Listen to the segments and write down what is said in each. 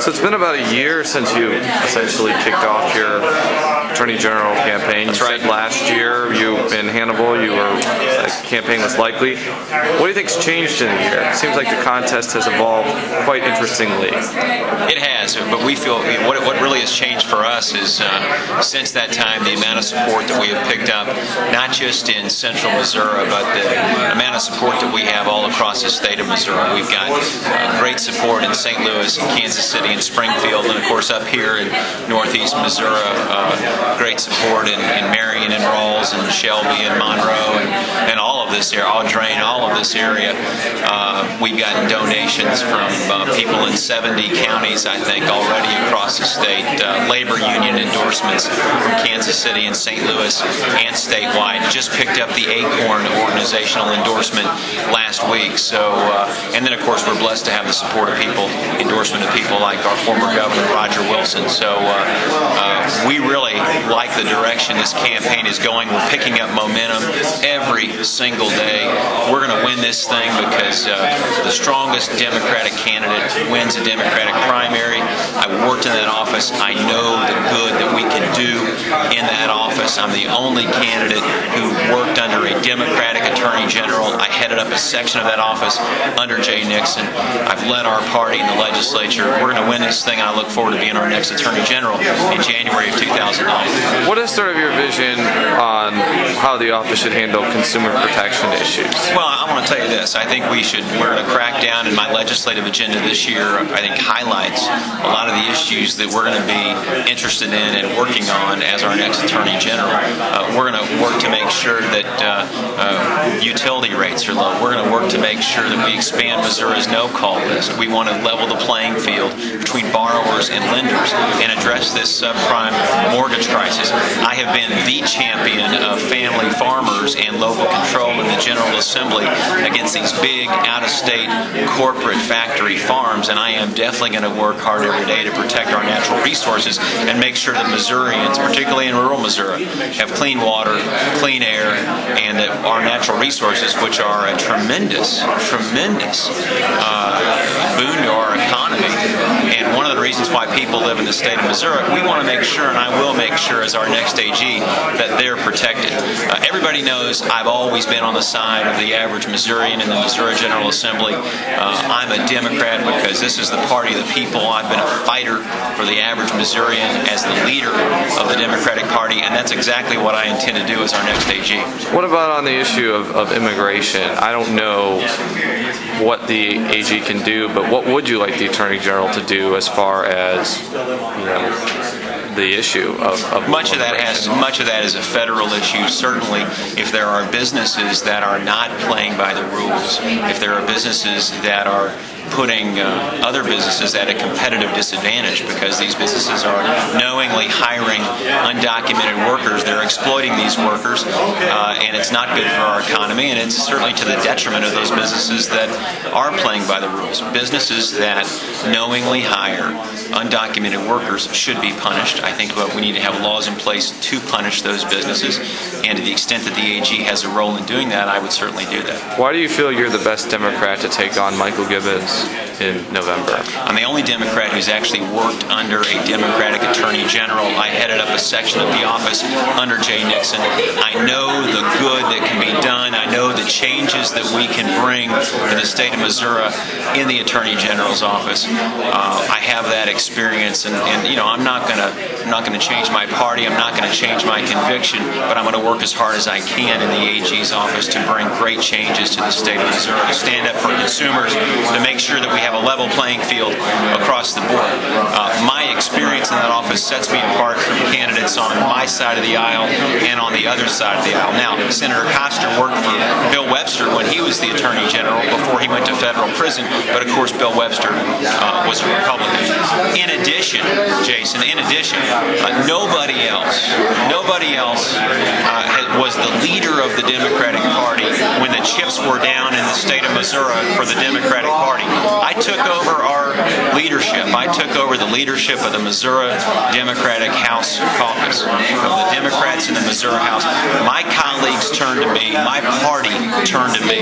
So it's been about a year since you essentially kicked off your Attorney General campaign. That's right. You said last year in Hannibal the campaign was likely. What do you think's changed in a year? It seems like the contest has evolved quite interestingly. It has, but we feel what really has changed for us is since that time the amount of support that we have picked up, not just in central Missouri, but the amount of support that we have all across the state of Missouri. We've got great support in St. Louis, and Kansas City, and Springfield, and of course up here in northeast Missouri, great support in Marion and Rawls and Shelby and Monroe and all of this area, Audrain, all of this area. We've gotten donations from people in 70 counties, I think, already across the state. Labor union endorsements from Kansas City and St. Louis and statewide. Just picked up the ACORN organizational endorsement last week. So, and then of course we're blessed to have the support of people, endorsement of people like our former governor Roger Wilson. So we really like the direction this campaign is going. We're picking up momentum every single day. We're going to win this thing because the strongest Democratic candidate wins a Democratic primary. I worked in that office. I know the good that we can do in that office. I'm the only candidate who worked under a Democratic Attorney General. I headed up a section of that office under Jay Nixon. I've led our party in the legislature. We're going to win this thing, and I look forward to being our next Attorney General in January of 2009. What is sort of your vision on how the office should handle consumer protection issues? Well, I want to tell you this. I think we're going to crack down, and my legislative agenda this year, I think, highlights a lot of the issues that we're going to be interested in and working on as our next Attorney General. We're going to work to make sure that utility rates are low. We're going to work to make sure that we expand Missouri's no-call list. We want to level the playing field between borrowers and lenders and address this subprime mortgage crisis. I have been the champion of family farmers and local control in the General Assembly against these big out-of-state corporate factory farms, and I am definitely going to work hard every day to protect our natural resources and make sure that Missourians, particularly in rural Missouri, have clean water, clean air, and that our natural resources, which are a tremendous boon to our economy, and one of the reasons why people live in the state of Missouri, we want to make sure, and I will make sure as our next AG, that they're protected. Everybody knows I've always been on the side of the average Missourian in the Missouri General Assembly. I'm a Democrat because this is the party of the people. I've been a fighter for the average Missourian as the leader of the Democratic Party, and that's exactly what I intend to do as our next AG. What about on the issue of immigration? I don't know what the AG can do, but what would you like the Attorney General to do as far as, the issue of much of that is a federal issue. Certainly, if there are businesses that are not playing by the rules, if there are businesses that are putting other businesses at a competitive disadvantage because these businesses are knowingly hiring undocumented workers. They're exploiting these workers, and it's not good for our economy, and it's certainly to the detriment of those businesses that are playing by the rules. Businesses that knowingly hire undocumented workers should be punished. I think we need to have laws in place to punish those businesses, and to the extent that the AG has a role in doing that, I would certainly do that. Why do you feel you're the best Democrat to take on Michael Gibbons in November? I'm the only Democrat who's actually worked under a Democratic Attorney General. I headed up a section of the office under Jay Nixon. I know the good that can be done. I know the changes that we can bring to the state of Missouri in the Attorney General's office. I have that experience, and I'm not going to change my party. I'm not going to change my conviction, but I'm going to work as hard as I can in the AG's office to bring great changes to the state of Missouri, to stand up for consumers, to make sure that we have a level playing field across the board. My experience in that office sets me apart from candidates on my side of the aisle and on the other side of the aisle. Now, Senator Koster worked for Bill Webster when he was the Attorney General before he went to federal prison, but of course Bill Webster was a Republican. In addition, Jason, nobody else was the leader of the Democratic Party when the chips were down in the state of Missouri for the Democratic Party. I took over our leadership. I took over the leadership of the Missouri Democratic House Caucus, of the Democrats in the Missouri House. My colleagues turned to me, my party turned to me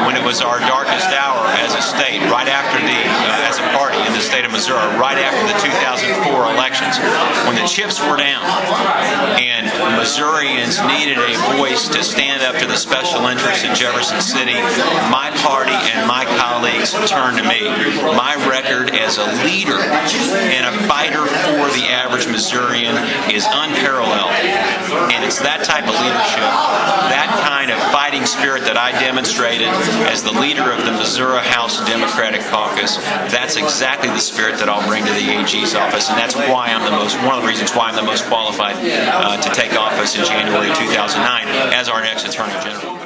when it was our darkest hour as a state, right after as a party in the state of Missouri, right after the 2004 elections, when the chips were down and Missourians needed a voice to stand up to the special interests in Jefferson City. My party and my colleagues turned to me. My record as a leader and a fighter for the average Missourian is unparalleled. And it's that type of leadership, that kind of fighting spirit that I demonstrated as the leader of the Missouri House Democratic Caucus. That's exactly the spirit that I'll bring to the AG's office, and that's why one of the reasons why I'm the most qualified to take office in January 2009 as our next Attorney General.